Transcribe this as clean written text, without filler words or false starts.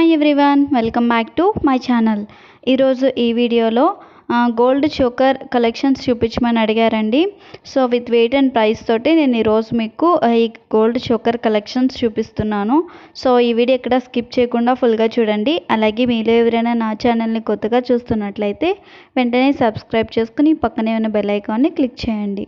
Hi everyone, welcome back to my channel. ఈరోజు ఈ వీడియోలో గోల్డ్ చోకర్ కలెక్షన్స్ చూపించమని అడిగారండి. So with wait and price తోటి నేను ఈరోజు మీకు ఈ గోల్డ్ చోకర్ కలెక్షన్స్ చూపిస్తున్నాను. సో ఈ వీడియో ఎక్కడ స్కిప్ చేయకుండా ఫుల్గా చూడండి. అలాగే మీలో ఎవరైనా నా ఛానల్ని కొత్తగా చూస్తున్నట్లయితే వెంటనే సబ్స్క్రైబ్ చేసుకుని పక్కనే ఉన్న బెల్ ఐకాన్ని క్లిక్ చేయండి.